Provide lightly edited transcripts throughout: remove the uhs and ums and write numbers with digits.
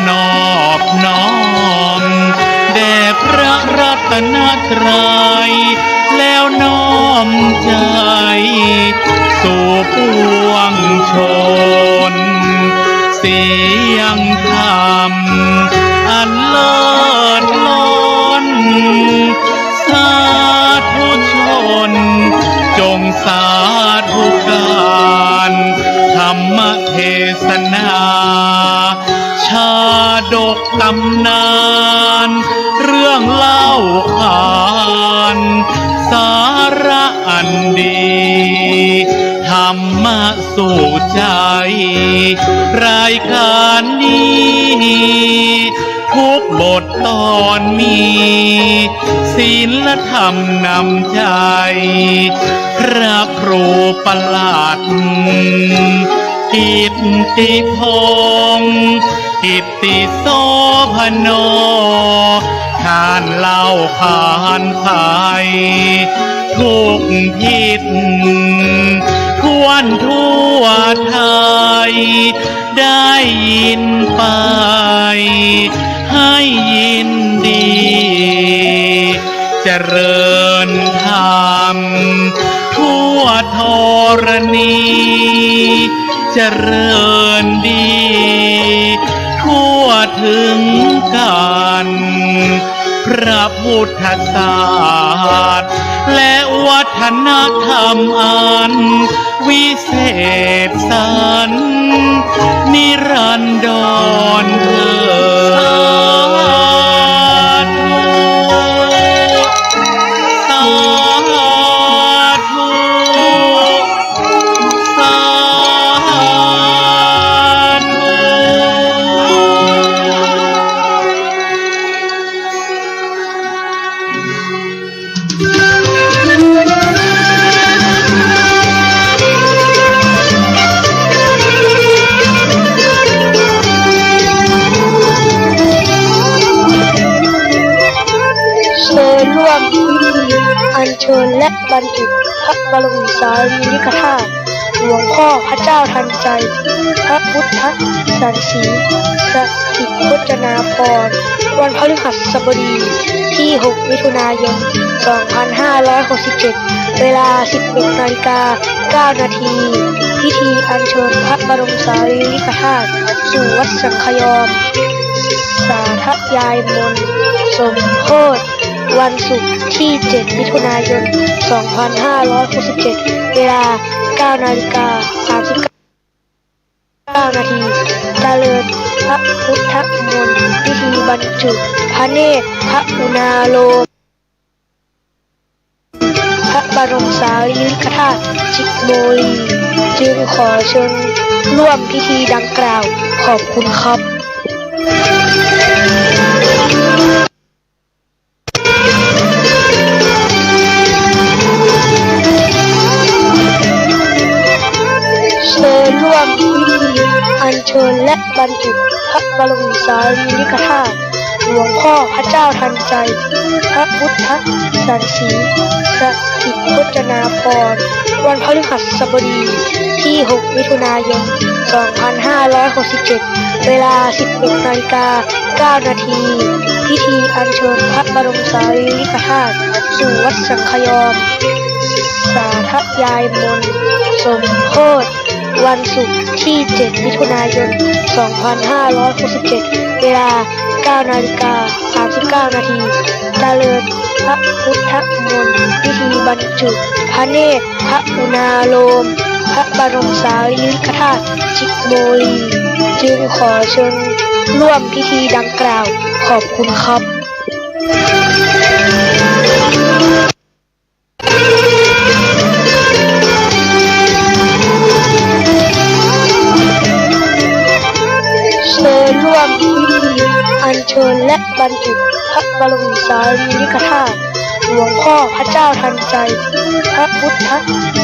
นอบน้อมแด่พระรัตนตรัยแล้วน้อมใจสู่ปวงชนเสียงธรรมอันเลิศล้นสาธุชนจงสาธุการธรรมเทศนาชาดกตำนานเรื่องเล่าขานสาระอันดีธรรมะสู่ใจรายการนี้ทุกบทตอนมีศีลธรรมนำใจพระครูประหลัดกิตติพงศ์กิตติโสพโนทานเล่าขานไทยทุกทิศทั่วทั่วไทยได้ยินไปให้ยินดีเจริญธรรมทั่วธรณีเจริญดีทั่วถึงกันพระพุทธศาสตร์และวัฒนธรรมอันวิเศษสันนิรันดรเถิดสาธุสาธุ อัญเชิญและบรรจุพระบรมสารีริกธาตุหลวงพ่อพระเจ้าทันใจพระพุทธสันสีสถิตพจนาภรณ์วันพฤหัสบดีที่ 6 มิถุนายน 2567 เวลา 11:09 นาที พิธีอัญเชิญพระบรมสารีริกธาตุสู่วัดสังฆยอมสาธยายมนต์สมโภชวันศุกร์ที่ 7 มิถุนายน 2567 เวลา 9:39 นาทีเจริญพระพุทธมนต์พิธีบรรจุพระเนตรพระอุณาโลมพระบรมสารีริกธาตุจิโมลีจึงขอเชิญร่วมพิธีดังกล่าวขอบคุณครับร่วมพิธีอัญเชิญและบรรจุพระบรมสารีริกธาตุหลวงพ่อพระเจ้าทันใจพระพุทธสันสีสถิตพจนาภรณ์วันพฤหัสบดีที่ 6 มิถุนายน 2567 เวลา 11:09 นาที พิธีอัญเชิญพระบรมสารีริกธาตุสู่วัดสังฆยอมสาธยายมนต์สมโภชวันศุกร์ที่ 7 มิถุนายน 2567 เวลา 9:39 นาทีเจริญพระพุทธมนต์พิธีบรรจุพระเนตรพระอุณาโลมพระบรมสารีริกธาตุจิโมลีจึงขอเชิญร่วมพิธีดังกล่าวขอบคุณครับร่วมพิธีอัญเชิญและบรรจุพระบรมสารีริกธาตุหลวงพ่อพระเจ้าทันใจพระพุทธ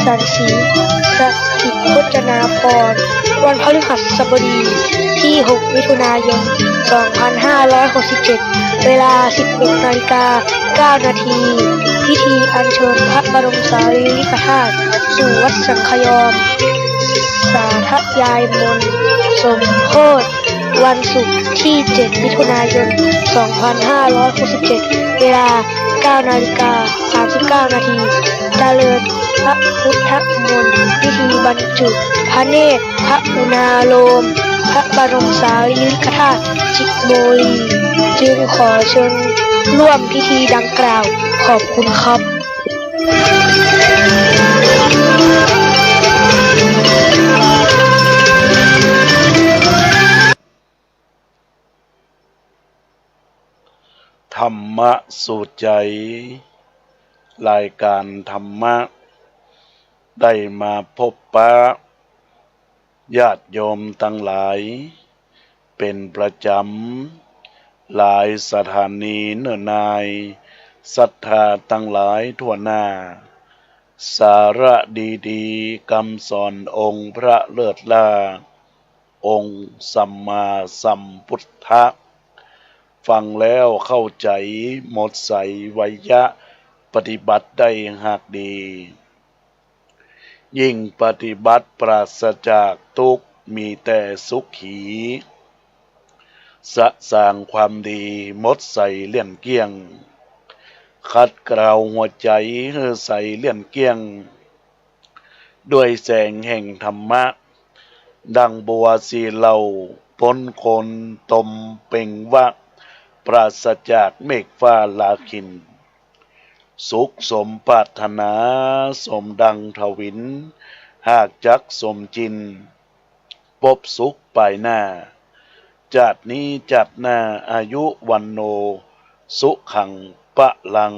สันสีสถิตพจนาภรณ์วันพฤหัสบดีที่ 6 มิถุนายน 2567 เวลา 11:09 นาที พิธีอัญเชิญพระบรมสารีริกธาตุสู่วัดสังฆยอมสาธยายมนต์สมโภช วันศุกร์ที่ 7 มิถุนายน 2567 เวลา 9:39 นาทีเจริญพระพุทธมนต์พิธีบรรจุพระเนตรพระอุณาโลมพระบรมสารีริกธาตุจิโมลีจึงขอเชิญร่วมพิธีดังกล่าวขอบคุณครับ ธรรมะสู่ใจรายการธรรมะได้มาพบปะญาติโยมทั้งหลายเป็นประจำหลายสถานีเนิ่นนายศรัทธาทั้งหลายทั่วหน้าสาระดีๆคำสอนองค์พระเลิศล่าองค์สัมมาสัมพุทธะฟังแล้วเข้าใจหมดใสไวยะปฏิบัติได้หากดี ยิ่งปฏิบัติปราศจากทุกข์มีแต่สุขีสะสร้างความดีหมดใสเลี่ยนเกี้ยงขัดเกลาหัวใจให้ใสเลี่ยนเกี้ยงด้วยแสงแห่งธรรมะดังบัวสีเหลาพ้นคนตมเป่งวะปราศจากเมฆฟ้าลาคินสุขสมปรารถนาสมดังทวินหากจักสมจินพบสุขปลายหน้าจากนี้จากหน้าอายุวันโนสุขังปะลัง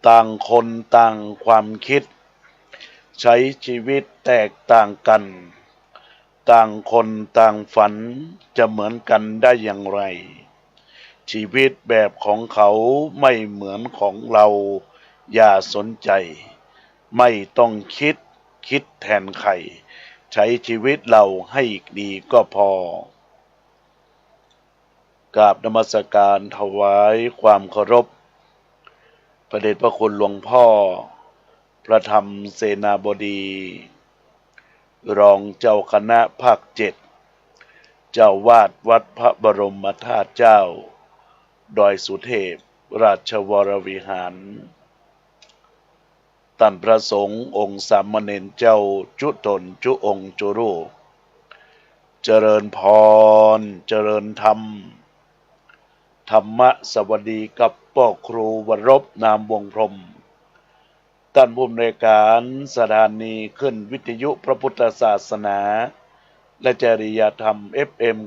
ต่างคนต่างความคิดใช้ชีวิตแตกต่างกันต่างคนต่างฝันจะเหมือนกันได้อย่างไรชีวิตแบบของเขาไม่เหมือนของเราอย่าสนใจไม่ต้องคิดแทนใครใช้ชีวิตเราให้ดีก็พอกราบนมัสการถวายความเคารพพระเดชพระคุณหลวงพ่อพระธรรมเสนาบดีรองเจ้าคณะภาค7เจ้าวาดวัดพระบรมธาตุเจ้าดอยสุเทพราชวรวิหารท่านพระสงฆ์องค์สามเณรเจ้าจุตนจุองค์จุรูเจริญพรเจริญธรรมธรรมสวัสดีกับพ่อครูวรบนามวงพรหมท่านผู้อำนวยการสถานีขึ้นวิทยุพระพุทธศาสนาและจริยธรรม FM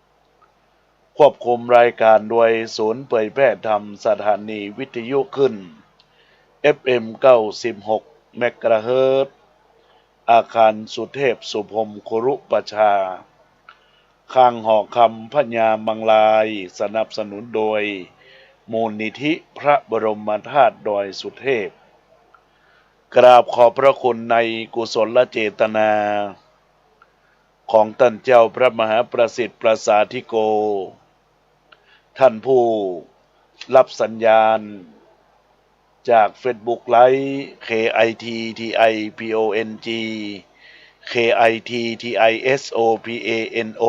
96ควบคุมรายการโดยศูนย์เผยแพร่ธรรมสถานีวิทยุขึ้น FM 96 เมกะเฮิรตซ์อาคารสุเทพสุพรมครุประชาข้างหอคำพญามังลายสนับสนุนโดยมูลนิธิพระบรมธาตุดอยสุเทพกราบขอบพระคุณในกุศลเจตนาของท่านเจ้าพระมหาประสิทธิ์ประสาธิโกท่านผู้รับสัญญาณจาก Facebook ไลฟ์ KITTIPONG KITTISOPANO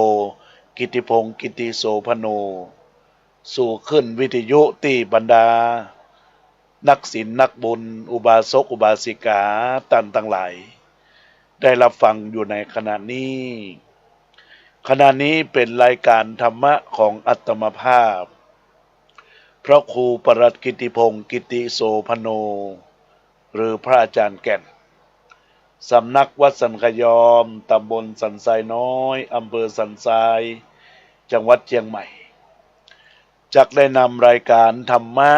กิติพงศ์กิติโสพโนสู่ขึ้นวิทยุที่บรรดานักศีลนักบุญอุบาสกอุบาสิกาท่านทั้งหลายได้รับฟังอยู่ในขณะนี้เป็นรายการธรรมะของอัตมภาพพระครูปรัตกิติพงศ์กิติโสพโนหรือพระอาจารย์แก่นสำนักวัดสันขยอมตำบลสันทรายน้อยอำเภอสันทรายจังหวัดเชียงใหม่จักได้นำรายการธรรมะ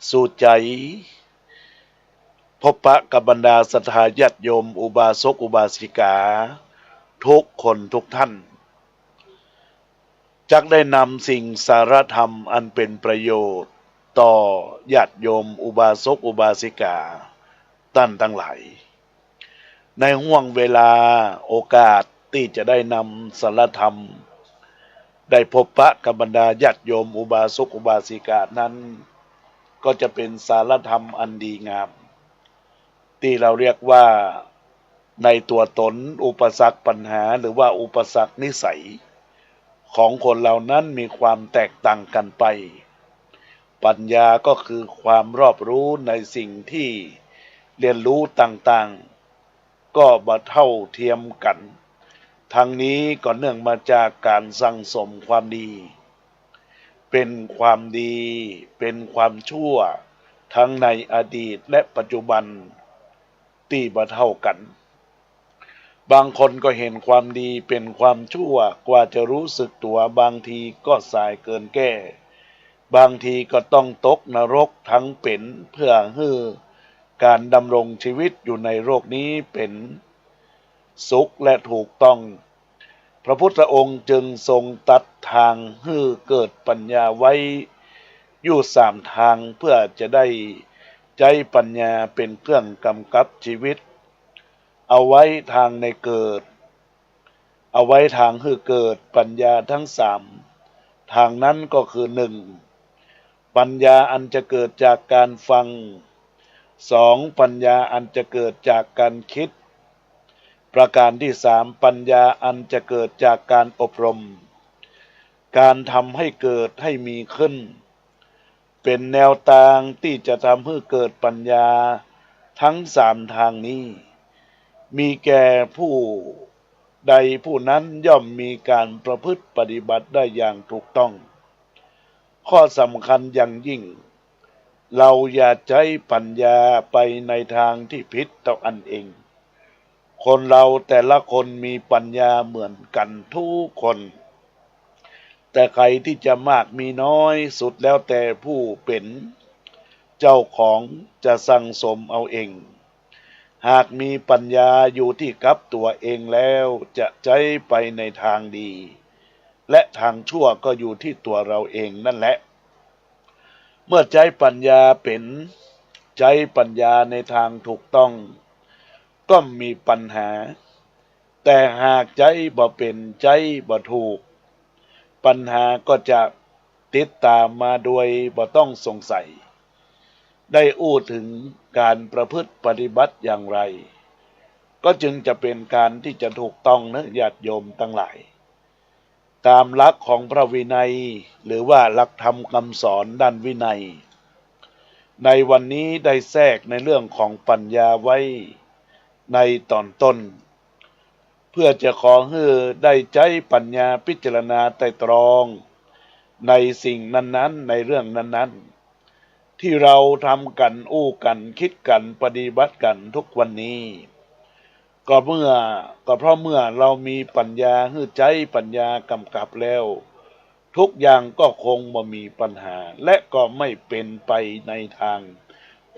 สู่ใจพบปะกับบรรดาศรัทธาญาติโยมอุบาสกอุบาสิกาทุกคนทุกท่านจักได้นำสิ่งสารธรรมอันเป็นประโยชน์ต่อญาติโยมอุบาสกอุบาสิกาท่านทั้งหลายในห่วงเวลาโอกาสที่จะได้นำสารธรรม ได้พบปะกับบรรดาญาติโยมอุบาสกอุบาสิกานั้นก็จะเป็นสารธรรมอันดีงามที่เราเรียกว่าในตัวตนอุปสรรคปัญหาหรือว่าอุปสรรคนิสัยของคนเหล่านั้นมีความแตกต่างกันไปปัญญาก็คือความรอบรู้ในสิ่งที่เรียนรู้ต่างๆก็บ่เท่าเทียมกันทั้งนี้ก็เนื่องมาจากการสั่งสมความดีเป็นความดีเป็นความชั่วทั้งในอดีตและปัจจุบันที่บ่เท่ากันบางคนก็เห็นความดีเป็นความชั่วกว่าจะรู้สึกตัวบางทีก็สายเกินแก้บางทีก็ต้องตกนรกทั้งเป็นเพื่อให้การดำรงชีวิตอยู่ในโลกนี้เป็นสุขและถูกต้องพระพุทธองค์จึงทรงตัดทางให้เกิดปัญญาไว้อยู่3 ทางเพื่อจะได้ใจปัญญาเป็นเครื่องกำกับชีวิตเอาไว้ทางในเกิดเอาไว้ทางให้เกิดปัญญาทั้ง3ทางนั้นก็คือ 1. ปัญญาอันจะเกิดจากการฟัง 2. ปัญญาอันจะเกิดจากการคิดประการที่3ปัญญาอันจะเกิดจากการอบรมการทำให้เกิดให้มีขึ้นเป็นแนวทางที่จะทำให้เกิดปัญญาทั้ง3ทางนี้มีแก่ผู้ใดผู้นั้นย่อมมีการประพฤติปฏิบัติได้อย่างถูกต้องข้อสำคัญอย่างยิ่งเราอย่าใช้ปัญญาไปในทางที่ผิดต่ออันเองคนเราแต่ละคนมีปัญญาเหมือนกันทุกคนแต่ใครที่จะมากมีน้อยสุดแล้วแต่ผู้เป็นเจ้าของจะสั่งสมเอาเองหากมีปัญญาอยู่ที่กับตัวเองแล้วจะใช้ไปในทางดีและทางชั่วก็อยู่ที่ตัวเราเองนั่นแหละเมื่อใช้ปัญญาเป็นใช้ปัญญาในทางถูกต้องก็มีปัญหาแต่หากใจบ่เป็นใจบ่ถูกปัญหาก็จะติดตามมาโดยบ่ต้องสงสัยได้อู้ถึงการประพฤติปฏิบัติอย่างไรก็จึงจะเป็นการที่จะถูกต้องนะญาติโยมทั้งหลายตามหลักของพระวินัยหรือว่าหลักธรรมคำสอนด้านวินัยในวันนี้ได้แทรกในเรื่องของปัญญาไว้ในตอนต้นเพื่อจะขอให้ได้ใจปัญญาพิจารณาไตร่ตรองในสิ่งนั้นๆในเรื่องนั้นๆที่เราทำกันอู้กันคิดกันปฏิบัติกันทุกวันนี้ก็เพราะเมื่อเรามีปัญญาให้ใจปัญญากำกับแล้วทุกอย่างก็คงบ่มีปัญหาและก็ไม่เป็นไปในทาง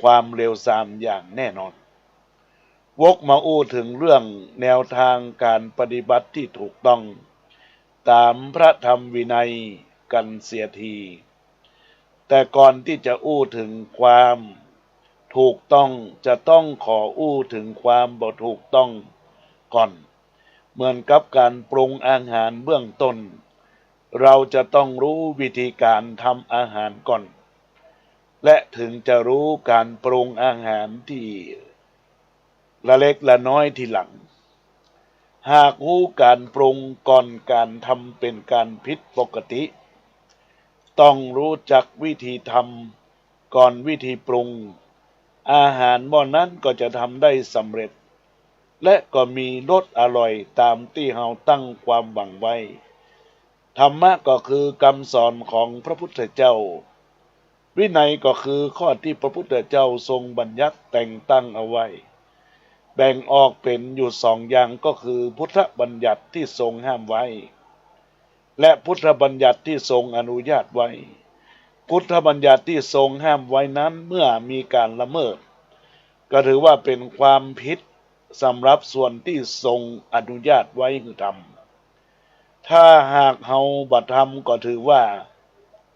ความเลวทรามอย่างแน่นอนวกมาอู้ถึงเรื่องแนวทางการปฏิบัติที่ถูกต้องตามพระธรรมวินัยกันเสียทีแต่ก่อนที่จะอู้ถึงความถูกต้องจะต้องขออู้ถึงความบ่ถูกต้องก่อนเหมือนกับการปรุงอาหารเบื้องต้นเราจะต้องรู้วิธีการทำอาหารก่อนและถึงจะรู้การปรุงอาหารที่ละเล็กละน้อยทีหลังหากรู้การปรุงก่อนการทำเป็นการผิดปกติต้องรู้จักวิธีทำก่อนวิธีปรุงอาหารหม้อนั้นก็จะทำได้สำเร็จและก็มีรสอร่อยตามที่เราตั้งความหวังไว้ธรรมะก็คือคำสอนของพระพุทธเจ้าวินัยก็คือข้อที่พระพุทธเจ้าทรงบัญญัติแต่งตั้งเอาไว้แบ่งออกเป็นอยู่2 อย่างก็คือพุทธบัญญัติที่ทรงห้ามไว้และพุทธบัญญัติที่ทรงอนุญาตไว้พุทธบัญญัติที่ทรงห้ามไว้นั้นเมื่อมีการละเมิดก็ถือว่าเป็นความผิดสำหรับส่วนที่ทรงอนุญาตไว้ให้ทำถ้าหากเฮาบ่ทำก็ถือว่า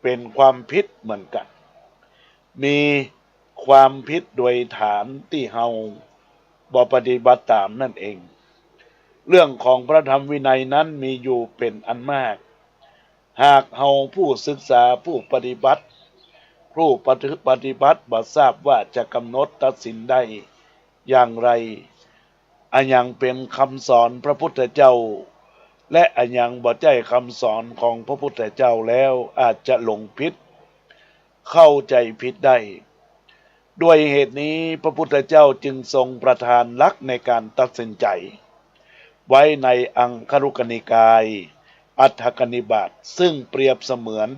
เป็นความผิดเหมือนกันมีความผิดโดยฐานที่เฮาบ่ปฏิบัติตามนั่นเองเรื่องของพระธรรมวินัยนั้นมีอยู่เป็นอันมาก หากเฮาผู้ศึกษาผู้ปฏิบัติบ่ทราบว่าจะกำหนดตัดสินได้อย่างไรอันยังเป็นคำสอนพระพุทธเจ้าและอันยังบ่ใช่คำสอนของพระพุทธเจ้าแล้วอาจจะหลงผิดเข้าใจผิดได้ด้วยเหตุนี้พระพุทธเจ้าจึงทรงประทานหลักในการตัดสินใจไว้ในอังครุกนิกายอัฏฐกนิบาตซึ่งเปรียบเสมือน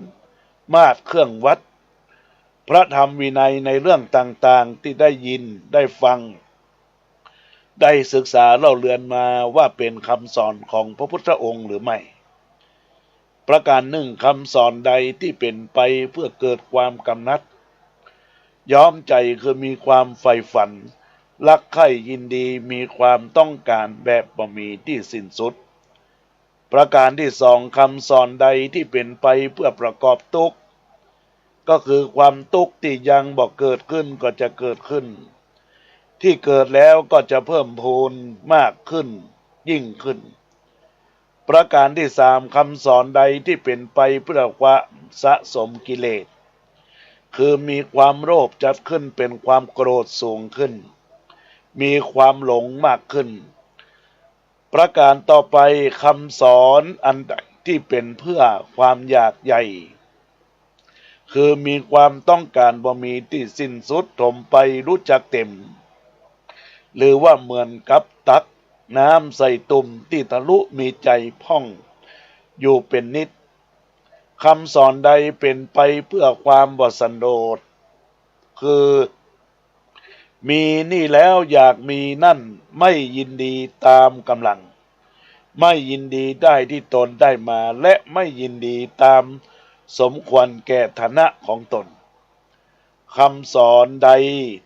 มาตรเครื่องวัดพระธรรมวินัยในเรื่องต่างๆที่ได้ยินได้ฟังได้ศึกษาเล่าเรียนมาว่าเป็นคำสอนของพระพุทธองค์หรือไม่ประการหนึ่งคำสอนใดที่เป็นไปเพื่อเกิดความกำนัดย้อมใจคือมีความใฝ่ฝันรักใคร่ยินดีมีความต้องการแบบบ่มีที่สิ้นสุดประการที่สองคำสอนใดที่เป็นไปเพื่อประกอบทุกข์ก็คือความทุกข์ที่ยังบ่เกิดขึ้นก็จะเกิดขึ้นที่เกิดแล้วก็จะเพิ่มพูนมากขึ้นยิ่งขึ้นประการที่สามคำสอนใดที่เป็นไปเพื่อความสะสมกิเลสคือมีความโลภจัดขึ้นเป็นความโกรธสูงขึ้นมีความหลงมากขึ้นประการต่อไปคำสอนอันใดที่เป็นเพื่อความอยากใหญ่คือมีความต้องการบ่มีที่สิ้นสุดถมไปรู้จักเต็มหรือว่าเหมือนกับตักน้ำใส่ตุ่มที่ทะลุมีใจพ่องอยู่เป็นนิดคำสอนใดเป็นไปเพื่อความบ่สันโดษคือมีนี่แล้วอยากมีนั่นไม่ยินดีตามกำลังไม่ยินดีได้ที่ตนได้มาและไม่ยินดีตามสมควรแก่ฐานะของตนคำสอนใด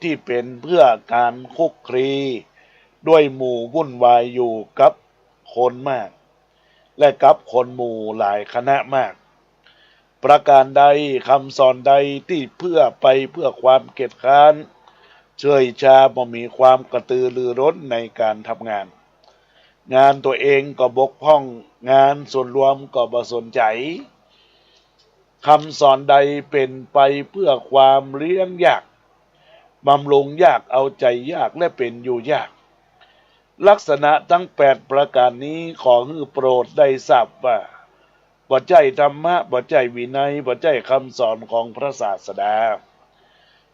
ที่เป็นเพื่อการคุกคลีด้วยหมู่วุ่นวายอยู่กับคนมากและกับคนหมู่หลายคณะมากประการใดคำสอนใดที่เพื่อไปเพื่อความเกียจคร้านเฉยชาบ่มีความกระตือรือร้นในการทำงานงานตัวเองก็บกพร่องงานส่วนรวมก็บ่สนใจคำสอนใดเป็นไปเพื่อความเลี้ยงยากบำรุงยากเอาใจยากและเป็นอยู่ยากลักษณะทั้ง8ประการนี้ขอให้โปรดได้ทราบว่าบ่ใช่ธรรมะบ่ใช่วินัยบ่ใช่คำสอนของพระศาสดา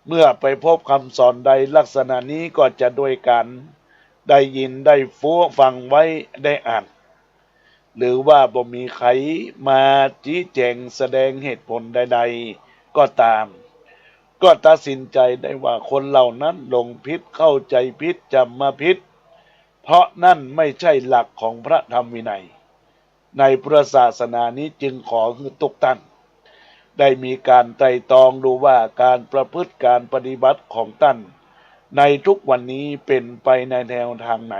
เมื่อไปพบคำสอนใดลักษณะนี้ก็จะด้วยการได้ยินได้ฟังไว้ได้อ่านหรือว่าบ่มีใครมาชี้แจงแสดงเหตุผลใดๆก็ตามก็ตัดสินใจได้ว่าคนเหล่านั้นหลงผิดเข้าใจผิดจำมาผิดเพราะนั่นไม่ใช่หลักของพระธรรมวินัยในพุทธศาสนานี้จึงขอให้ทุกท่านได้มีการไตร่ตรองดูว่าการประพฤติการปฏิบัติของท่านในทุกวันนี้เป็นไปในแนวทางไหน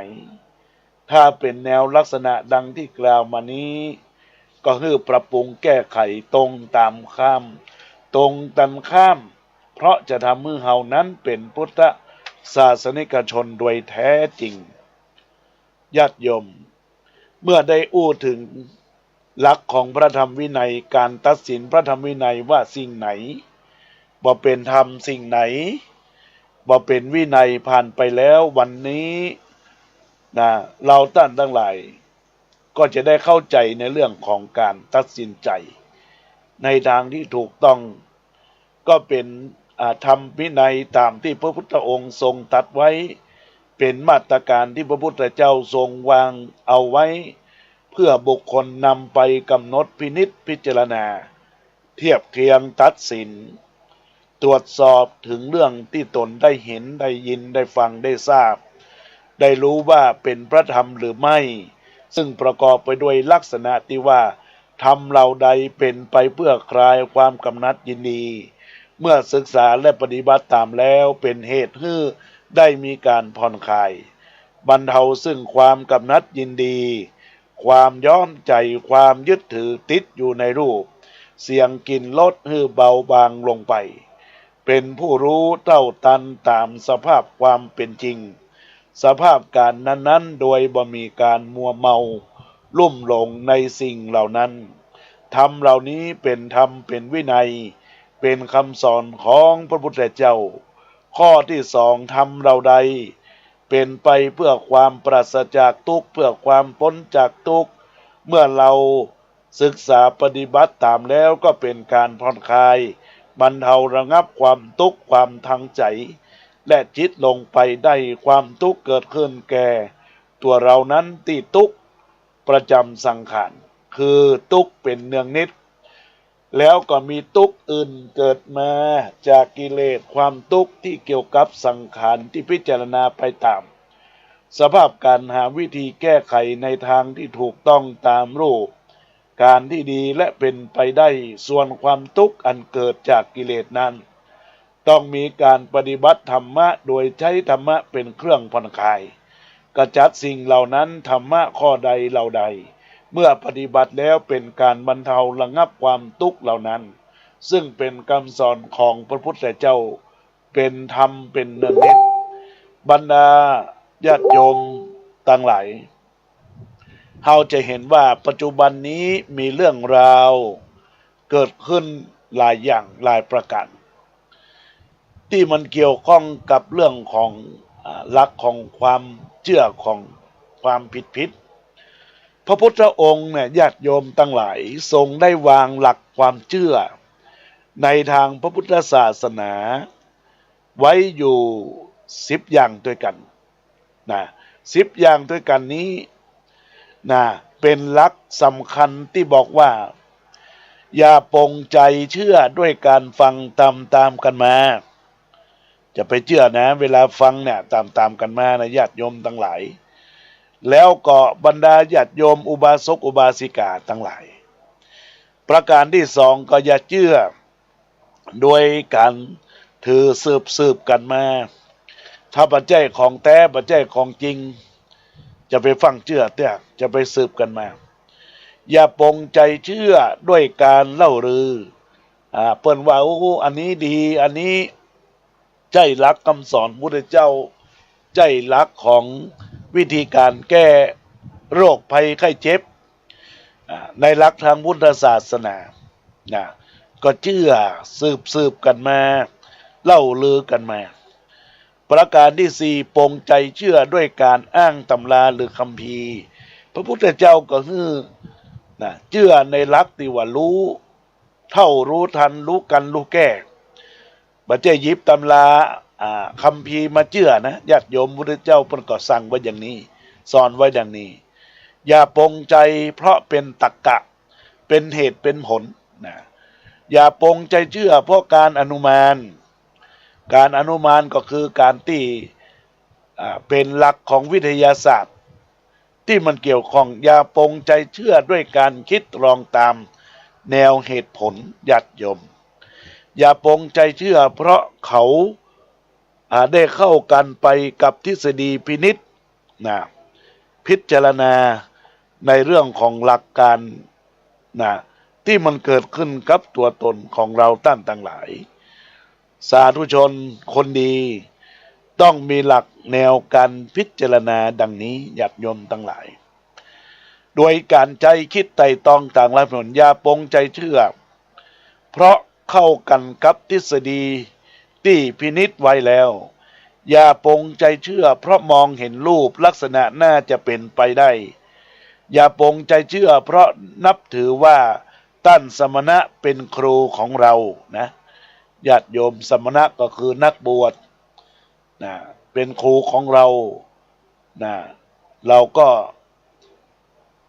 ถ้าเป็นแนวลักษณะดังที่กล่าวมานี้ก็คือปรับปรุงแก้ไขตรงตามข้ามตรงกันข้ามเพราะจะทำให้เฮานั้นเป็นพุทธศาสนิกชนโดยแท้จริงญาติโยมเมื่อได้อู้ถึงหลักของพระธรรมวินัยการตัดสินพระธรรมวินัยว่าสิ่งไหนบ่เป็นธรรมสิ่งไหนบ่เป็นวินัยผ่านไปแล้ววันนี้เราท่านทั้งหลายก็จะได้เข้าใจในเรื่องของการตัดสินใจในทางที่ถูกต้องก็เป็นธรรมวินัยตามที่พระพุทธองค์ทรงตรัสไว้เป็นมาตรการที่พระพุทธเจ้าทรงวางเอาไว้เพื่อบุคคลนำไปกำหนดพินิจพิจารณาเทียบเคียงตัดสินตรวจสอบถึงเรื่องที่ตนได้เห็นได้ยินได้ฟังได้ทราบได้รู้ว่าเป็นพระธรรมหรือไม่ซึ่งประกอบไปด้วยลักษณะที่ว่าธรรมเหล่าใดเป็นไปเพื่อคลายความกำนัดยินดีเมื่อศึกษาและปฏิบัติตามแล้วเป็นเหตุให้ได้มีการผ่อนคลายบรรเทาซึ่งความกำนัดยินดีความย้อมใจความยึดถือติดอยู่ในรูปเสียงกลิ่นรสให้เบาบางลงไปเป็นผู้รู้เท่าทันตามสภาพความเป็นจริงสภาพการนั้นๆโดยบ่มีการมัวเมาลุ่มหลงในสิ่งเหล่านั้น ธรรมเหล่านี้เป็นธรรมเป็นวินัยเป็นคำสอนของพระพุทธเจ้าข้อที่สองธรรมเราใดเป็นไปเพื่อความปราศจากทุกข์เพื่อความพ้นจากทุกข์เมื่อเราศึกษาปฏิบัติตามแล้วก็เป็นการผ่อนคลายบรรเทาระงับความทุกข์ความทางใจและจิตลงไปได้ความทุกข์เกิดขึ้นแก่ตัวเรานั้นที่ทุกข์ประจำสังขารคือทุกข์เป็นเนืองนิดแล้วก็มีทุกข์อื่นเกิดมาจากกิเลสความทุกข์ที่เกี่ยวกับสังขารที่พิจารณาไปตามสภาพการหาวิธีแก้ไขในทางที่ถูกต้องตามรูปการที่ดีและเป็นไปได้ส่วนความทุกข์อันเกิดจากกิเลสนั้นต้องมีการปฏิบัติธรรมะโดยใช้ธรรมะเป็นเครื่องผ่อนคลายกระจัดสิ่งเหล่านั้นธรรมะข้อใดเหล่าใดเมื่อปฏิบัติแล้วเป็นการบรรเทาระงับความทุกข์เหล่านั้นซึ่งเป็นคำสอนของพระพุทธเจ้าเป็นธรรมเป็นเนืองนิดบรรดาญาติโยมต่างหลายเราจะเห็นว่าปัจจุบันนี้มีเรื่องราวเกิดขึ้นหลายอย่างหลายประการที่มันเกี่ยวข้องกับเรื่องของหลักของความเชื่อของความผิดพระพุทธองค์เนี่ยญาติโยมตั้งหลายทรงได้วางหลักความเชื่อในทางพระพุทธศาสนาไว้อยู่10 อย่างด้วยกันนะ10 อย่างด้วยกันนี้นะเป็นหลักสำคัญที่บอกว่าอย่าปงใจเชื่อด้วยการฟังตามกันมาจะไปเชื่อนะเวลาฟังเนี่ยตามกันมานะญาติโยมทั้งหลายแล้วก็บรรดาญาติโยมอุบาสกอุบาสิกาทั้งหลายประการที่สองก็อย่าเชื่อโดยการถือสืบกันมาถ้าปัจจัยของแท้ปัจจัยของจริงจะไปฟังเชื่อเนี่ยจะไปสืบกันมาอย่าปงใจเชื่อด้วยการเล่าลือเปิ้นว่าโอ้อันนี้ดีอันนี้ใจหลักคำสอนพุทธเจ้าใจหลักของวิธีการแก้โรคภัยไข้เจ็บในหลักทางพุทธศาสนาก็เชื่อสืบกันมาเล่าลือกันมาประการที่สี่ปงใจเชื่อด้วยการอ้างตำราหรือคัมภีร์พระพุทธเจ้าก็คือเชื่อในหลักที่ว่ารู้เท่ารู้ทันรู้กันรู้แก้บัจเจยิบตำราคัมภีร์มาเชื่อนะญาติโยมพุทธเจ้าเพิ่นก็สั่งไว้อย่างนี้สอนไว้อย่างนี้อย่าปงใจเพราะเป็นตรรกะเป็นเหตุเป็นผลอย่าปงใจเชื่อเพราะการอนุมานก็คือการที่เป็นหลักของวิทยาศาสตร์ที่มันเกี่ยวข้องอย่าปงใจเชื่อด้วยการคิดลองตามแนวเหตุผลญาติโยมอย่าปงใจเชื่อเพราะเขาได้เข้ากันไปกับทฤษฎีพินิจพิจารณาในเรื่องของหลักการที่มันเกิดขึ้นกับตัวตนของเราท่านทั้งหลายสาธุชนคนดีต้องมีหลักแนวการพิจารณาดังนี้ญาติโยมทั้งหลายโดยการใจคิดไต่ตองต่างหลายผลอย่าปงใจเชื่อเพราะเข้ากันกับทฤษฎีที่พินิจไว้แล้วอย่าปงใจเชื่อเพราะมองเห็นรูปลักษณะน่าจะเป็นไปได้อย่าปงใจเชื่อเพราะนับถือว่าท่านสมณะเป็นครูของเรานะญาติโยมสมณะก็คือนักบวชเป็นครูของเราเราก็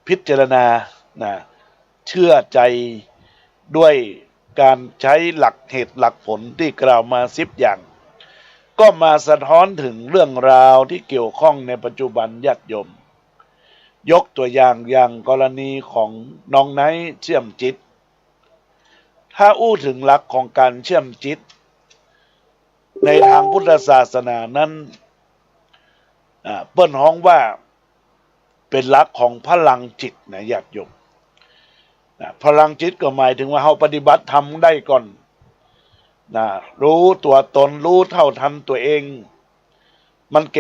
พิจารณาเชื่อใจด้วยการใช้หลักเหตุหลักผลที่กล่าวมา10 อย่างก็มาสะท้อนถึงเรื่องราวที่เกี่ยวข้องในปัจจุบันญาติโยมยกตัวอย่างกรณีของน้องไนท์เชื่อมจิตถ้าอู้ถึงหลักของการเชื่อมจิตในทางพุทธศาสนานั้นเปิ้นฮ้องว่าเป็นหลักของพลังจิตนะญาติโยมพลังจิตก็หมายถึงว่าเฮาปฏิบัติธรรมได้ก่อนรู้ตัวตนรู้เท่าทันตัวเองมันเ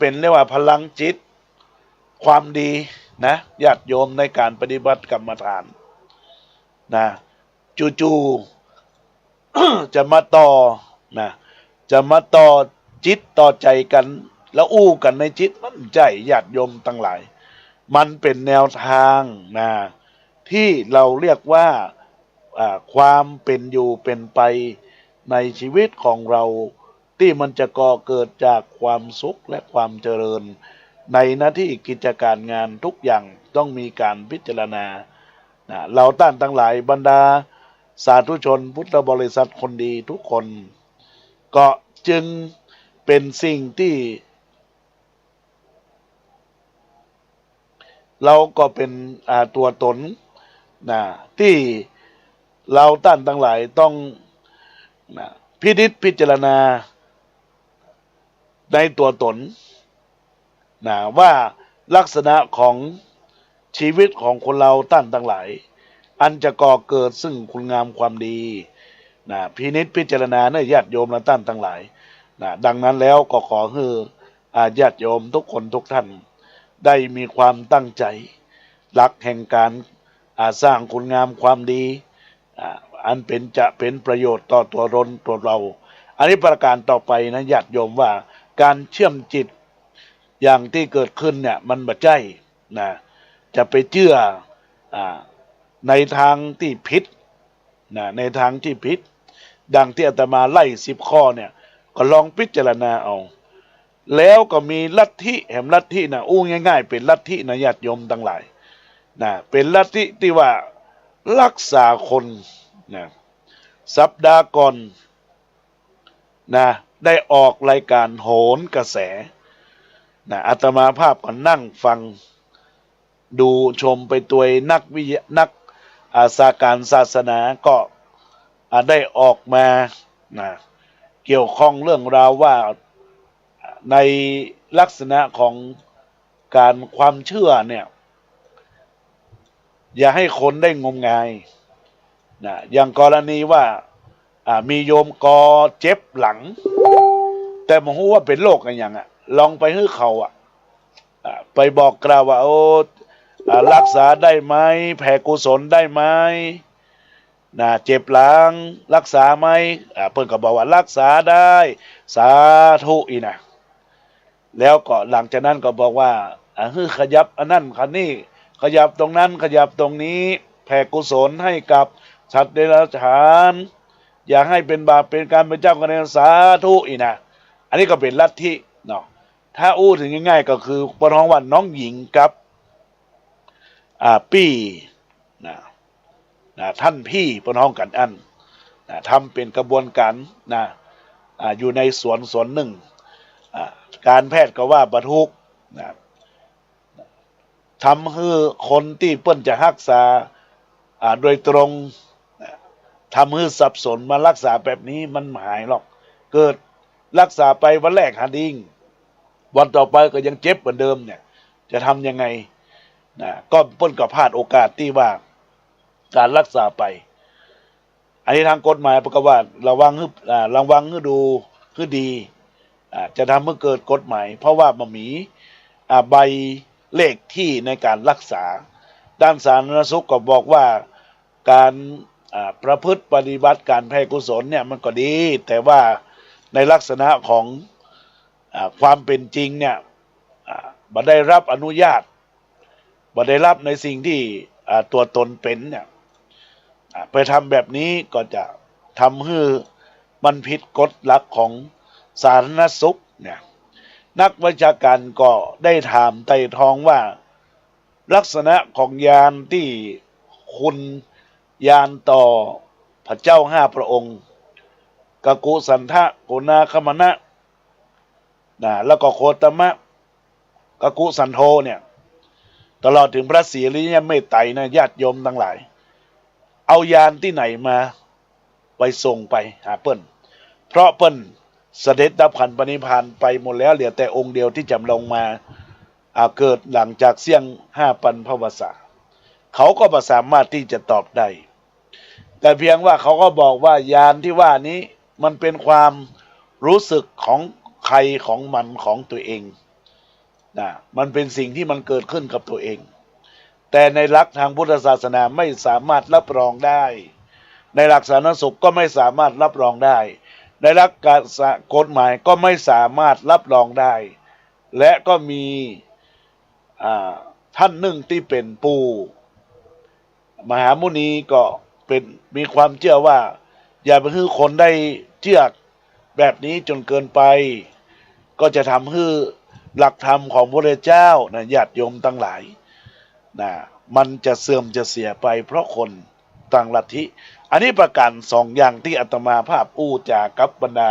ป็นเรียกว่าพลังจิตความดีนะญาติโยมในการปฏิบัติกรรมฐาน นะจู่ๆ จะมาต่อนะจะมาต่อจิตต่อใจกันแล้วอู้กันในจิตมันใจญาติโยมทั้งหลายมันเป็นแนวทางนะที่เราเรียกว่าความเป็นอยู่เป็นไปในชีวิตของเราที่มันจะก่อเกิดจากความสุขและความเจริญในหน้าที่กิจการงานทุกอย่างต้องมีการพิจารณาเราท่านทั้งหลายบรรดาสาธุชนพุทธบริษัทคนดีทุกคนก็จึงเป็นสิ่งที่เราก็เป็นตัวตนที่เราท่านทั้งหลายต้องพินิจพิจารณาในตัวตนว่าลักษณะของชีวิตของคนเราท่านทั้งหลายอันจะก่อเกิดซึ่งคุณงามความดีพินิจพิจารณาเนื้อญาติโยมและท่านทั้งหลายดังนั้นแล้วก็ขอให้ญาติโยมทุกคนทุกท่านได้มีความตั้งใจหลักแห่งการสร้างคุณงามความดีอันจะเป็นประโยชน์ต่อตัวเราอันนี้ประการต่อไปนะญาติโยมว่าการเชื่อมจิตอย่างที่เกิดขึ้นเนี่ยมันบ่ใช่จะไปเชื่อในทางที่ผิดในทางที่ผิดดังที่อาตมาไล่10 ข้อเนี่ยก็ลองพิจารณาเอาแล้วก็มีลัทธิแห่งลัทธิอู้ง่ายๆเป็นลัทธิญาติโยมทั้งหลายเป็นลัทธิที่ว่ารักษาคนสัปดาห์ก่อนได้ออกรายการโหนกระแสอาตมาภาพก็นั่งฟังดูชมไปตัวนักสาการศาสนาก็ได้ออกมาเกี่ยวข้องเรื่องราวว่าในลักษณะของการความเชื่อเนี่ยอย่าให้คนได้งมงายอย่างกรณีว่ามีโยมกอเจ็บหลังแต่มองว่าเป็นโรคอะไรอย่างลองไปให้เขาไปบอกกล่าวว่ารักษาได้ไหมแผ่กุศลได้ไหมเจ็บหลังรักษาไหมเพิ่นก็บอกว่ารักษาได้สาธุอีนะแล้วก็หลังจากนั้นก็บอกว่าขยับอันนั้นคันนี้ขยับตรงนั้นขยับตรงนี้แผ่กุศลให้กับสัตว์เดรัจฉานอย่าให้เป็นบาปเป็นการเป็นเจ้ากันในสาธุอีนะอันนี้ก็เป็นลัทธิเนาะถ้าอู้ถึงง่ายๆก็คือปน้องว่าน้องหญิงกับปี้ท่านพี่ปน้องกันทำเป็นกระบวนการอยู่ในสวนหนึ่งการแพทย์ก็ว่าบรรทุกทำให้คนที่เปิ้นจะรักษาโดยตรงทำให้สับสนมารักษาแบบนี้มันหายหรอกเกิดรักษาไปวันแรกหาดิ้งวันต่อไปก็ยังเจ็บเหมือนเดิมเนี่ยจะทำยังไงก็เปิ้นก็พลาดโอกาสที่ว่าการรักษาไปอันนี้ทางกฎหมายประกาศว่าระวังให้ดูให้ดีจะทำให้เกิดกฎหมายเพราะว่ามันมีใบเลขที่ในการรักษาด้านสาธารณสุขก็บอกว่าการประพฤติปฏิบัติการแผ่กุศลเนี่ยมันก็ดีแต่ว่าในลักษณะของความเป็นจริงเนี่ยบ่ได้รับอนุญาตบ่ได้รับในสิ่งที่ตัวตนเป็นเนี่ยไปทำแบบนี้ก็จะทำให้มันผิดกฎหลักของสาธารณสุขเนี่ยนักวิชาการก็ได้ถามไต่ทองว่าลักษณะของยานที่คุณยานต่อพระเจ้า5 พระองค์กกุสันทะโกนาคมนะแล้วก็โคตมะกกุสันโธเนี่ยตลอดถึงพระศรีอริยเมตไตรญาติโยมทั้งหลายเอายานที่ไหนมาไปส่งไปหาเปิ้นเพราะเปิ้นเสด็จดับขันธ์ปณิพพานไปหมดแล้วเหลือแต่องค์เดียวที่จำลงมาเกิดหลังจากเสี่ยง5 ปันพวสาเขาก็ไม่สามารถที่จะตอบได้แต่เพียงว่าเขาก็บอกว่ายานที่ว่านี้มันเป็นความรู้สึกของใครของมันของตัวเองมันเป็นสิ่งที่มันเกิดขึ้นกับตัวเอง แต่ในหลักทางพุทธศาสนาไม่สามารถรับรองได้ในหลักสาธารณสุขก็ไม่สามารถรับรองได้ในหลักการกฎหมายก็ไม่สามารถรับรองได้และก็มีท่านหนึ่งที่เป็นปู่มหามุนีก็เป็นมีความเชื่อว่าอย่าไปให้คนได้เชื่อแบบนี้จนเกินไปก็จะทำให้หลักธรรมของพระเจ้านะญาติโยมทั้งหลายนะมันจะเสื่อมจะเสียไปเพราะคนต่างลัทธิอันนี้ประการสองอย่างที่อาตมาภาพอู้จากกับบรรดา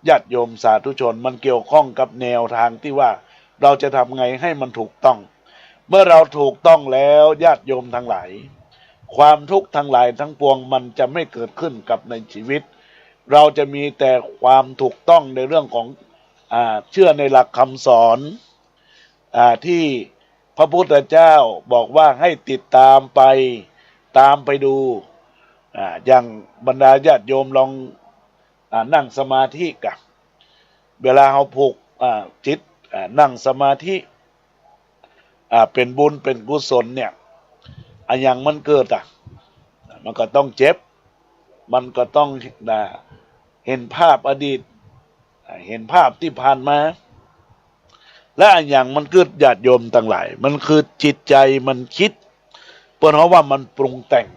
ญาติโยมสาธุชนมันเกี่ยวข้องกับแนวทางที่ว่าเราจะทำไงให้มันถูกต้องเมื่อเราถูกต้องแล้วญาติโยมทั้งหลายความทุกข์ทั้งหลายทั้งปวงมันจะไม่เกิดขึ้นกับในชีวิตเราจะมีแต่ความถูกต้องในเรื่องของเชื่อในหลักคำสอนที่พระพุทธเจ้าบอกว่าให้ติดตามไปดูอย่างบรรดาญาติโยมลองนั่งสมาธิกันเวลาเราผูกจิตนั่งสมาธิเป็นบุญเป็นกุศลเนี่ยอย่างมันเกิดมันก็ต้องเจ็บมันก็ต้องเห็นภาพอดีตเห็นภาพที่ผ่านมาและอย่างมันเกิดญาติโยมต่างหลายมันคือจิตใจมันคิดเพราะว่ามันปรุงแต่ง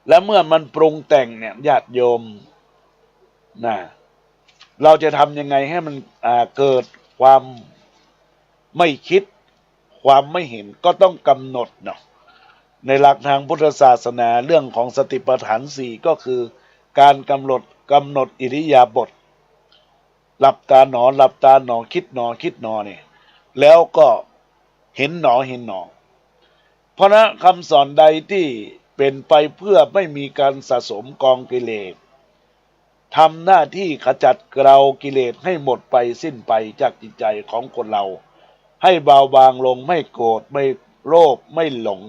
และเมื่อมันปรุงแต่งเนี่ยญาติโยมเราจะทำยังไงให้มันเกิดความไม่คิดความไม่เห็นก็ต้องกำหนดเนาะในหลักทางพุทธศาสนาเรื่องของสติปัฏฐานสี่ก็คือการกำหนดอิริยาบถหลับตาหนอหลับตาหนอคิดหนอคิดหนอเนี่ยแล้วก็เห็นหนอเห็นหนอเพราะนั้นคำสอนใดที่เป็นไปเพื่อไม่มีการสะสมกองกิเลสทำหน้าที่ขจัดเกลากิเลสให้หมดไปสิ้นไปจากจิตใจของคนเราให้เบาบางลงไม่โกรธไม่โลภไม่หลง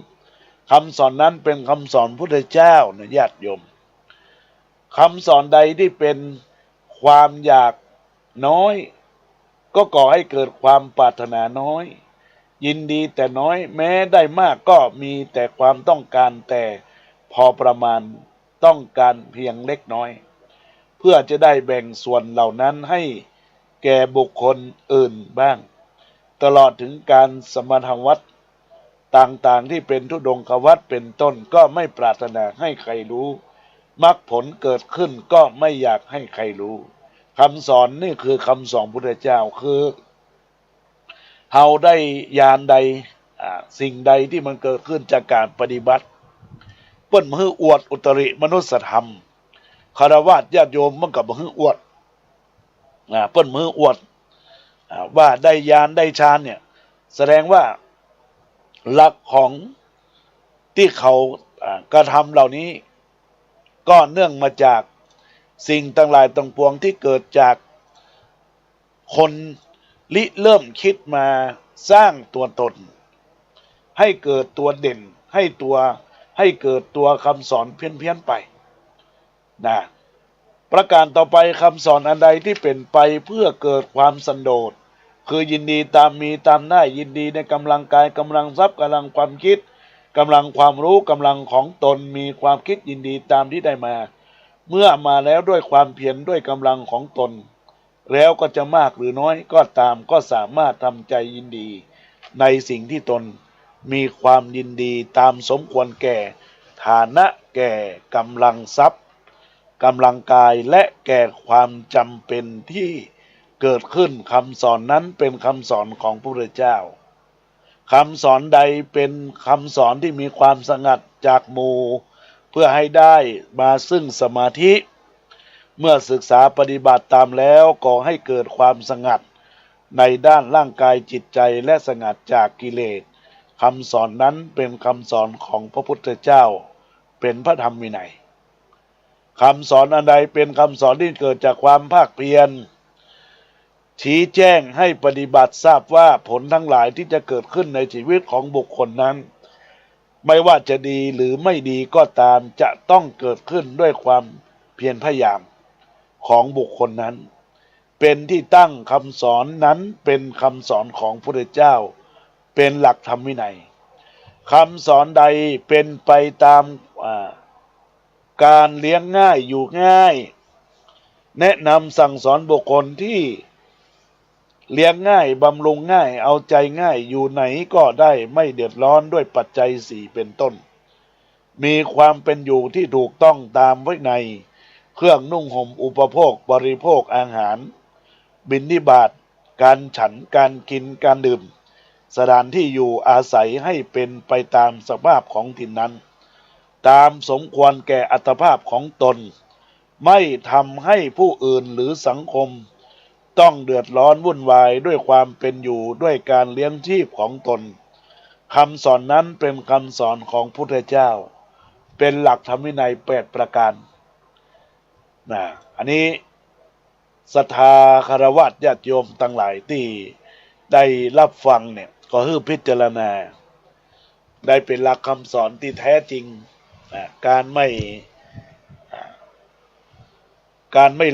คำสอนนั้นเป็นคำสอนพุทธเจ้านะญาติโยมคำสอนใดที่เป็นความอยากน้อยก็ก่อให้เกิดความปรารถนาน้อยยินดีแต่น้อยแม้ได้มากก็มีแต่ความต้องการแต่พอประมาณต้องการเพียงเล็กน้อยเพื่อจะได้แบ่งส่วนเหล่านั้นให้แก่บุคคลอื่นบ้างตลอดถึงการสมถวัตรต่างๆที่เป็นธุดงควัตรเป็นต้นก็ไม่ปรารถนาให้ใครรู้มรรคผลเกิดขึ้นก็ไม่อยากให้ใครรู้คำสอนนี่คือคำสอนพุทธเจ้าคือเฮาได้ญาณใดสิ่งใดที่มันเกิดขึ้นจากการปฏิบัติเปิ้นมืออวดอุตริมนุสธรรมคฤหัสถ์ญาติโยมมันกับมืออวดเปิ้นมืออวดว่าได้ญาณได้ฌานเนี่ยแสดงว่าหลักของที่เขากระทำเหล่านี้ก็เนื่องมาจากสิ่งต่างหลายต่างปวงที่เกิดจากคนเริ่มคิดมาสร้างตัวตนให้เกิดตัวเด่นให้เกิดตัวคำสอนเพี้ยนไปประการต่อไปคำสอนอันใดที่เป็นไปเพื่อเกิดความสันโดษคือยินดีตามมีตามได้ยินดีในกำลังกายกำลังทรัพย์กำลังความคิดกำลังความรู้กำลังของตนมีความคิดยินดีตามที่ได้มาเมื่อมาแล้วด้วยความเพียรด้วยกำลังของตนแล้วก็จะมากหรือน้อยก็ตามก็สามารถทำใจยินดีในสิ่งที่ตนมีความยินดีตามสมควรแก่ฐานะแก่กำลังทรัพย์กำลังกายและแก่ความจำเป็นที่เกิดขึ้นคำสอนนั้นเป็นคำสอนของพระพุทธเจ้าคำสอนใดเป็นคำสอนที่มีความสงัดจากหมู่เพื่อให้ได้มาซึ่งสมาธิเมื่อศึกษาปฏิบัติตามแล้วก่อให้เกิดความสงัดในด้านร่างกายจิตใจและสงัดจากกิเลสคำสอนนั้นเป็นคำสอนของพระพุทธเจ้าเป็นพระธรรมวินัยคำสอนอันใดเป็นคำสอนที่เกิดจากความภาคเพียรชี้แจ้งให้ปฏิบัติทราบว่าผลทั้งหลายที่จะเกิดขึ้นในชีวิตของบุคคลนั้นไม่ว่าจะดีหรือไม่ดีก็ตามจะต้องเกิดขึ้นด้วยความเพียรพยายามของบุคคลนั้นเป็นที่ตั้งคำสอนนั้นเป็นคำสอนของพระพุทธเจ้าเป็นหลักธรรมวินัย คำสอนใดเป็นไปตามการเลี้ยงง่ายอยู่ง่ายแนะนำสั่งสอนบุคคลที่เลี้ยงง่ายบำรุงง่ายเอาใจง่ายอยู่ไหนก็ได้ไม่เดือดร้อนด้วยปัจจัยสี่เป็นต้นมีความเป็นอยู่ที่ถูกต้องตามวินัยเครื่องนุ่งห่มอุปโภคบริโภคอาหารบิณฑบาตการฉันการกินการดื่มสถานที่อยู่อาศัยให้เป็นไปตามสภาพของถิ่นนั้นตามสมควรแก่อัตภาพของตนไม่ทำให้ผู้อื่นหรือสังคมต้องเดือดร้อนวุ่นวายด้วยความเป็นอยู่ด้วยการเลี้ยงชีพของตนคำสอนนั้นเป็นคำสอนของพุทธเจ้าเป็นหลักธรรมวินัย8ประการอันนี้ศรัทธาคฤหัสถ์ญาติโยมทั้งหลายที่ได้รับฟังเนี่ยก็ให้พิจารณาได้เป็นหลักคำสอนที่แท้จริงการไม่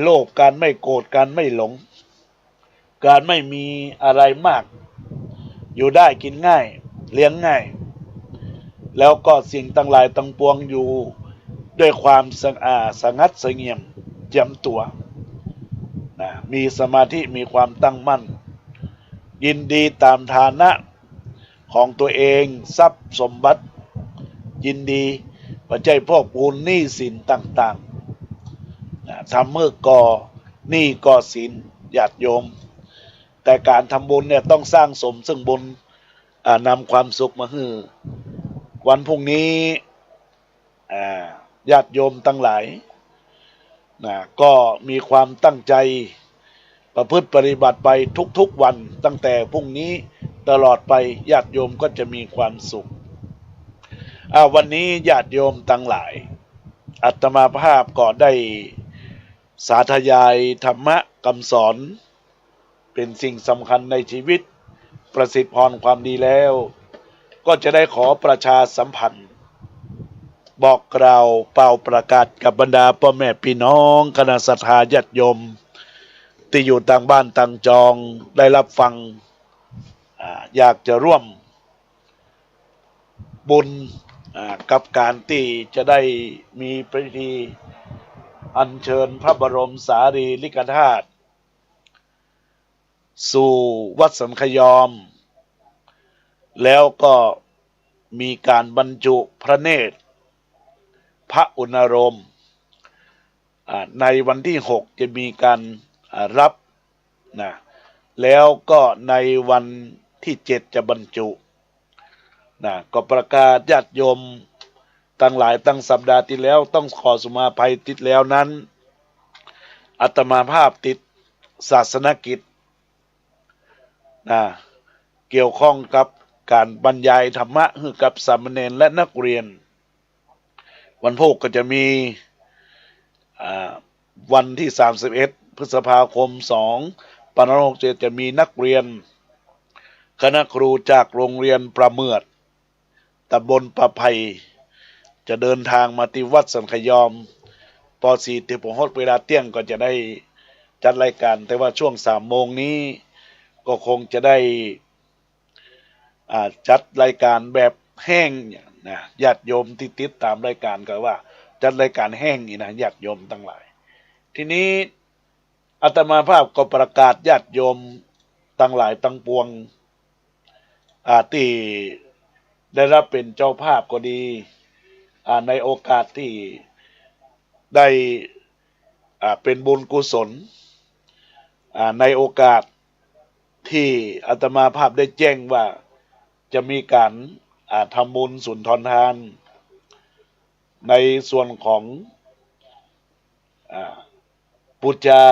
โลภการไม่โกรธการไม่หลงการไม่มีอะไรมากอยู่ได้กินง่ายเลี้ยงง่ายแล้วก็สิ่งทั้งหลายทั้งปวงอยู่ด้วยความสงัดเสงี่ยมเจียมตัวมีสมาธิมีความตั้งมั่นยินดีตามฐานะของตัวเองทรัพย์สมบัติยินดีปัจจัยพอกพูนหนี้สินต่างๆทำเมื่อก่อหนี้ก่อสินญาติโยมแต่การทำบุญเนี่ยต้องสร้างสมซึ่งบุญนำความสุขมาให้วันพรุ่งนี้ญาติโยมทั้งหลายก็มีความตั้งใจประพฤติปฏิบัติไปทุกๆวันตั้งแต่พรุ่งนี้ตลอดไปญาติโยมก็จะมีความสุขวันนี้ญาติโยมทั้งหลายอาตมาภาพก็ได้สาธยายธรรมะคำสอนเป็นสิ่งสำคัญในชีวิตประสิทธิพรความดีแล้วก็จะได้ขอประชาสัมพันธ์บอกกล่าวเป่าประกาศกับบรรดาพ่อแม่พี่น้องคณะศรัทธาญาติโยมที่อยู่ต่างบ้านต่างจองได้รับฟังอยากจะร่วมบุญกับการที่จะได้มีพิธีอัญเชิญพระบรมสารีริกธาตุสู่วัดสันขยอมแล้วก็มีการบรรจุพระเนตรพระอุณโรมในวันที่6จะมีการรับแล้วก็ในวันที่7จะบรรจุก็ประกาศญาติโยมตั้งหลายตั้งสัปดาห์ที่แล้วต้องขอสุมาภัยติดแล้วนั้นอาตมาภาพติดศาสนกิจเกี่ยวข้องกับการบรรยายธรรมะให้กับสามเณรและนักเรียนวันพุธก็จะมีวันที่31 พฤษภาคม2567จะมีนักเรียนคณะครูจากโรงเรียนประเมือดตำบลประไพจะเดินทางมาที่วัดสันขยอมป .4 ที่ผมฮอดเวลาเที่ยงก็จะได้จัดรายการแต่ว่าช่วง3 โมงนี้ก็คงจะได้จัดรายการแบบแห้งญาติโยมที่ติดตามรายการก็ว่าจัดรายการแห้งนี่นะญาติโยมทั้งหลายทีนี้อาตมาภาพก็ประกาศญาติโยมทั้งหลายทั้งปวงที่ได้รับเป็นเจ้าภาพก็ดีในโอกาสที่ได้เป็นบุญกุศลในโอกาสที่อาตมาภาพได้แจ้งว่าจะมีการทำบุญสุนทรทานในส่วนของปูจา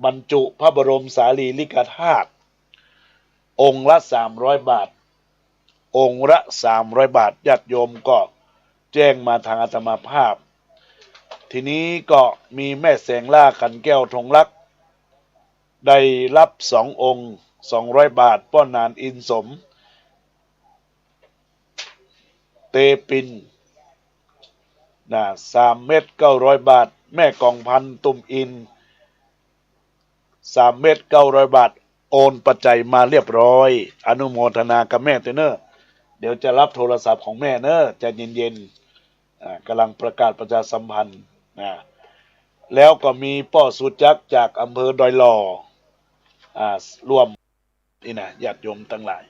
บรรจุพระบรมสารีริกธาตุองค์ละ300 บาทองค์ละ300 บาทญาติโยมก็แจ้งมาทางอาตมาภาพทีนี้ก็มีแม่แสงล่าขันแก้วธงรักได้รับ2 องค์200 บาทป้อนานอินสมเตปิน3 เม็ด900 บาทแม่กองพันตุ่มอิน3 เม็ด900 บาท โอนปัจจัยมาเรียบร้อย อนุโมทนากับแม่เนอะเดี๋ยวจะรับโทรศัพท์ของแม่เนอะใจเย็นๆกำลังประกาศประชาสัมพันธ์แล้วก็มีป้อสุจักจากอำเภอดอยหล่อร่วมนี่นะญาติโยมทั้งหลาย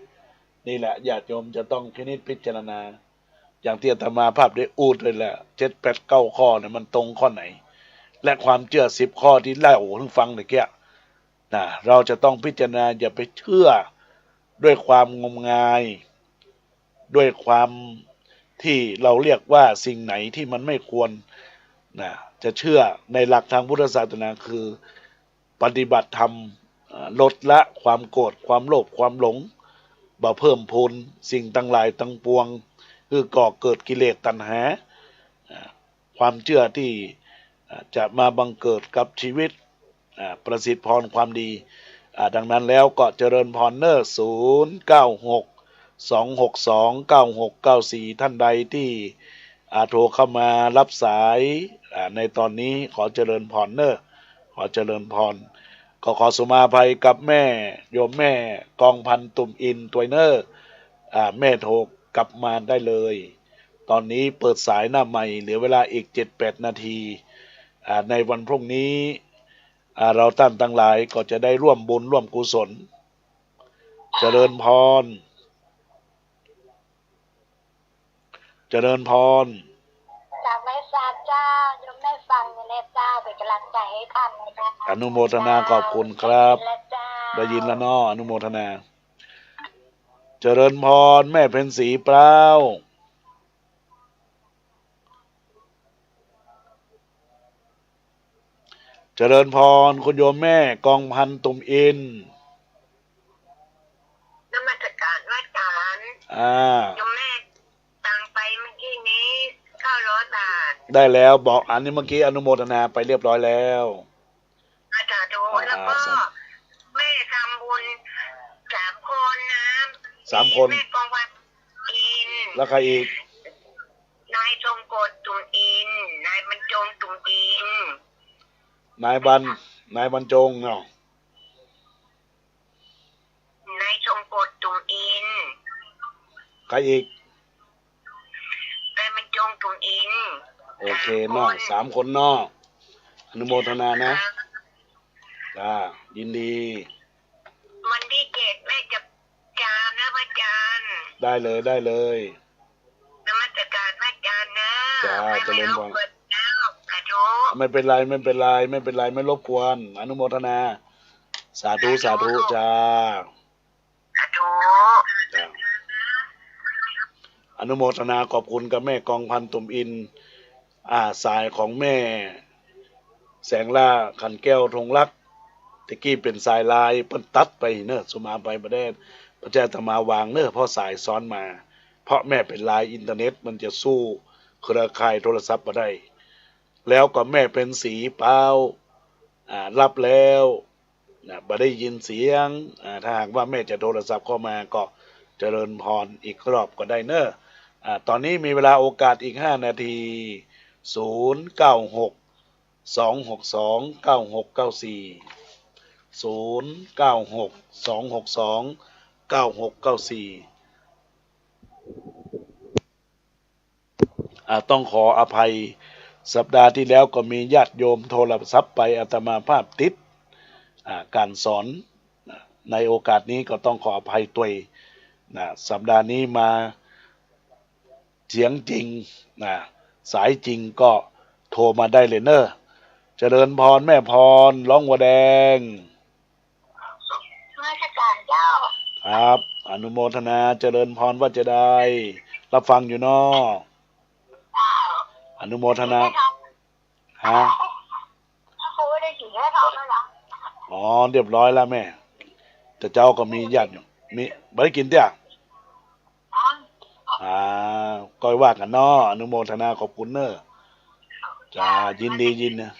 นี่แหละญาติโยมจะต้องพินิจพิจารณาอย่างที่อาตมาภาพได้อูดเลยแหละ7 8 9 ข้อเนี่ยมันตรงข้อไหนและความเชื่อ10 ข้อที่ไล่ถึงฟังเมื่อกี้เราจะต้องพิจารณาอย่าไปเชื่อด้วยความงมงายด้วยความที่เราเรียกว่าสิ่งไหนที่มันไม่ควรจะเชื่อในหลักทางพุทธศาสนาคือปฏิบัติธรรมลดละความโกรธความโลภความหลงบ่เพิ่มพูนสิ่งทั้งหลายทั้งปวงคือก่อเกิดกิเลสตัณหาความเชื่อที่จะมาบังเกิดกับชีวิตประสิทธิพรความดีดังนั้นแล้วก็เจริญพรเนอร์0962629694ท่านใดที่โทรเข้ามารับสายในตอนนี้ขอเจริญพรเนอร์ขอเจริญพรก็ขอสุมาภัยกับแม่โยมแม่กองพันตุ่มอินตัวเนอร์แม่โทรกลับมาได้เลยตอนนี้เปิดสายหน้าใหม่เหลือเวลาอีก 7-8 นาทีในวันพรุ่งนี้เราท่านทั้งหลายก็จะได้ร่วมบุญร่วมกุศลเจริญพรเจริญพรจากไม่ทราบเจ้ายังไม่ฟังเลยเจ้าเป็นกำลังใจให้ท่านเลยนะอนุโมทนาขอบคุณครับได้ยินแล้วเนาะอนุโมทนาเจริญพรแม่เพ็ญศรีเปล่าเจริญพรคุณโยมแม่กองพันตุ่มอินนมัสการว่าการโยมแม่ตังไปเมื่อกี้นี้900 บาทได้แล้วบอกอันนี้เมื่อกี้อนุโมทนาไปเรียบร้อยแล้วอาจารย์ดูแล้วก็แม่ทำบุญ3 คนนะ3 คนแม่กองพันอินแล้วใครอีกนายทรงกฎตุ่มอินนายบรรจงตุ่มอินนายบรรจงเนาะนายชงกฎตุ่มอินใครอีกนายบรรจงตุ่มอินโอเคเนาะ3 คนเนาะอนุโมทนานะจ้ายินดีวันที่7แม่จะจามนะพระอาจารย์ได้เลยนมัสการพระอาจารย์นะจ้าเจริญพรไม่เป็นไรไม่รบกวนอนุโมทนาสาธุจ้าอนุโมทนาขอบคุณกับแม่กองพันตุ่มอินสายของแม่แสงล่าขันแก้วธงรักตะกี้เป็นสายลายเปิ้นตัดไปเนอะสุมาไปประเดศพระเจ้าธรรมาวางเนอะเพราะสายซ้อนมาเพราะแม่เป็นลายอินเทอร์เน็ตมันจะสู้เครือข่ายโทรศัพท์มาได้แล้วก็แม่เป็นสีเปล่ารับแล้วบ่ได้ยินเสียงถ้าหากว่าแม่จะโทรศัพท์เข้ามาก็เจริญพรอีกรอบก็ได้เนอะตอนนี้มีเวลาโอกาสอีก5 นาทีต้องขออภัยสัปดาห์ที่แล้วก็มีญาติโยมโทรศัพท์ไปอาตมาภาพติดการสอนในโอกาสนี้ก็ต้องขออภัยตัวสัปดาห์นี้มาเสียงจริงสายจริงก็โทรมาได้เลยเนอะเจริญพรแม่พรร้องวัวแดงราชการเจ้าครับอนุโมทนาเจริญพรว่าจะได้รับฟังอยู่เนาะอนุโมทนาอ๋อเรียบร้อยแล้วแม่แต่เจ้าก็มีญาติอยู่มีบ่ได้กินเตี้ยก้อยว่ากันเนาะอนุโมทนาขอบคุณเนอะจ้ายินดีนะ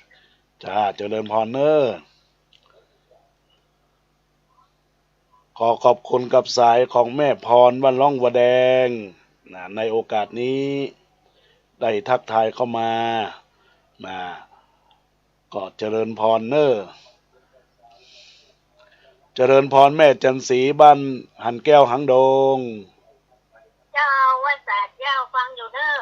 จ้าเจริญพรเนอะขอบคุณกับสายของแม่พรวันล่องวัวแดงในโอกาสนี้ได้ทักทายเข้ามาก็เจริญพรเนอะ เจริญพรแม่จันสีบ้านหันแก้วหังดงเจ้าว่าสาเจ้าฟังอยู่เด้อ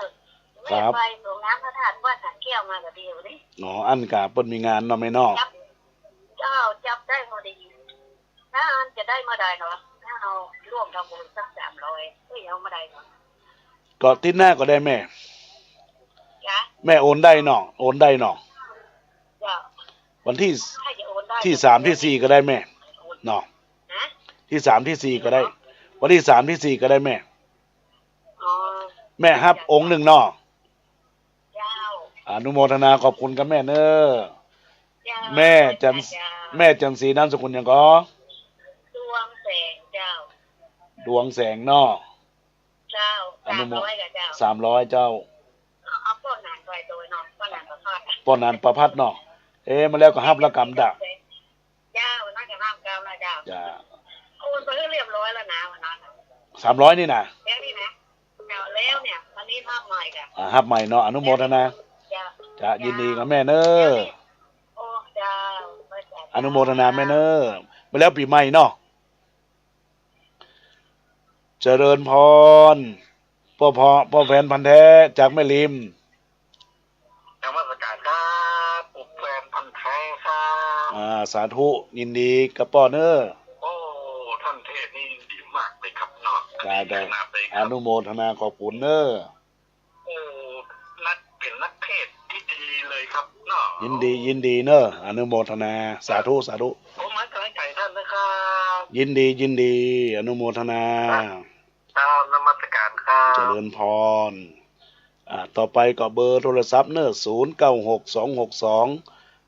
ไม่ไปหลวงน้ำพระธาตุว่าสาเกี่ยวมากับเดียวนี่อ๋ออันกาเปิ้นมีงานเนาะแม่นอเจ้าจับได้มาดีถ้าอันจะได้มาได้เนาะถ้าเราร่วมทำบุญสัก300ก็เอามาได้เนาะก็ติดหน้าก็ได้แม่แม่โอนได้เนาะโอนได้เนาะวันที่3ที่4ก็ได้แม่เนาะที่3ที่4ก็ได้วันที่3ที่4ก็ได้แม่แม่ครับองค์หนึ่งเนาะอนุโมทนาขอบคุณกับแม่เน้อแม่จันสีนามสกุลหยังก็ดวงแสงเจ้าดวงแสงเนาะเจ้า300 เจ้า300เจ้าเอาป้อนนานไปโดยเนาะป้อนนานประพัดป้อนนานประพัดเนาะมาแล้วก็ฮับละกรรมดะเจ้าน่าจะห้ามกรรมละเจ้าจ้าโอนไปเรียบร้อยแล้วนะวันนั้น300นี่นะแล้วนี่นะแล้วเนี่ยวันนี้ห้ามใหม่กันฮับใหม่เนาะอนุโมทนาจ้ายินดีกับแม่เน้ออนุโมทนาแม่เน้อมาแล้วปีใหม่เนาะเจริญพรพ่อแฟนพันธุ์แท้จากแม่ริมนมัสการครับปุกแฟนพันธุ์แท้ครับสาธุยินดีกับป้อเน้อโอ้ท่านเทศนี่ดีมากเลยครับเนาะได้อนุโมทนาขอบคุณเน้อโอ้เป็นนักเทศที่ดีเลยครับเนาะยินดีเน้ออนุโมทนาสาธุผมมากำลังใจท่านนะครับยินดีอนุโมทนานมัสการครับเจริญพรต่อไปก็เบอร์โทรศัพท์เน้อ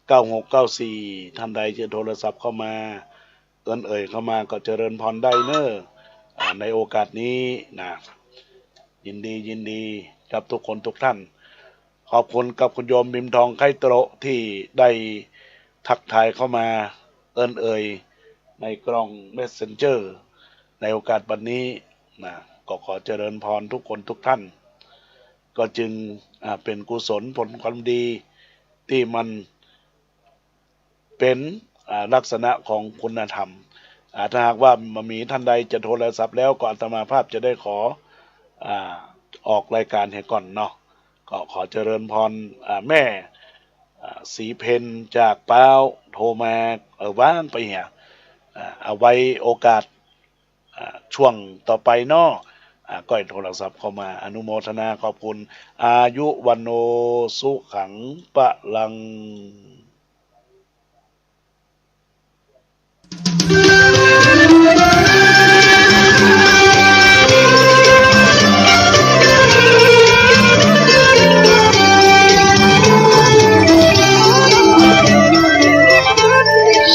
0962629694ท่านใดจะโทรศัพท์เข้ามาเอ่ยเข้ามาก็เจริญพรได้เน้อในโอกาสนี้นะยินดีกับทุกคนทุกท่านขอบคุณกับคุณโยมบิมทองไข่โตะที่ได้ทักทายเข้ามาเอ่ยในกล่อง Messenger ในโอกาสบัดนี้นะก็ขอเจริญพรทุกคนทุกท่านก็จึงเป็นกุศลผลความดีที่มันเป็นลักษณะของคุณธรรมถ้าหากว่ามีท่านใดจะโทรศัพท์แล้วก็อาตมาภาพจะได้ขอออกรายการให้ก่อนเนาะก็ขอเจริญพรแม่สีเพนจากเป้าโทรมาว่างไปเหี่ยเอาไว้โอกาสช่วงต่อไปเนาะก็ให้โทรศัพท์เข้ามาอนุโมทนาขอบคุณอายุวันโนสุขังปะลัง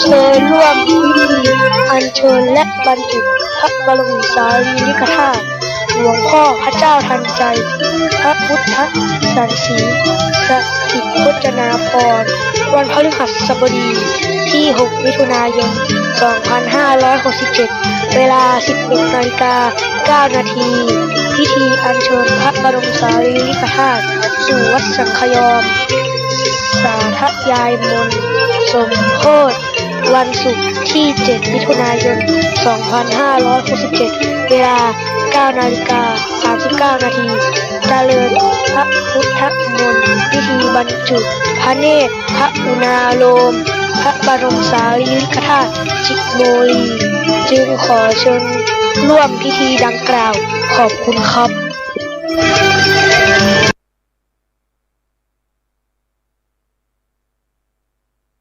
เชิญร่วมพิธีอัญเชิญและบรรจุพระบรมสารีริกธาตุหลวงพ่อพระเจ้าทันใจพระพุทธสันสีสถิตพจนาภรณ์วันพฤหัสบดีที่6มิถุนายน2567เวลา 16:09 นาทีพิธีอัญเชิญพระบรมสารีริกธาตุสู่วัดสังฆยอมสาธยายมนต์สมโภชวันศุกร์ที่7มิถุนายน2567เวลา 9:39 นาทีเจริญพระพุทธมนต์พิธีบรรจุพระเนตรพระอุณาโลมพระบรมสารีริกธาตุจิกโมลีจึงขอเชิญร่วมพิธีดังกล่าวขอบคุณครับ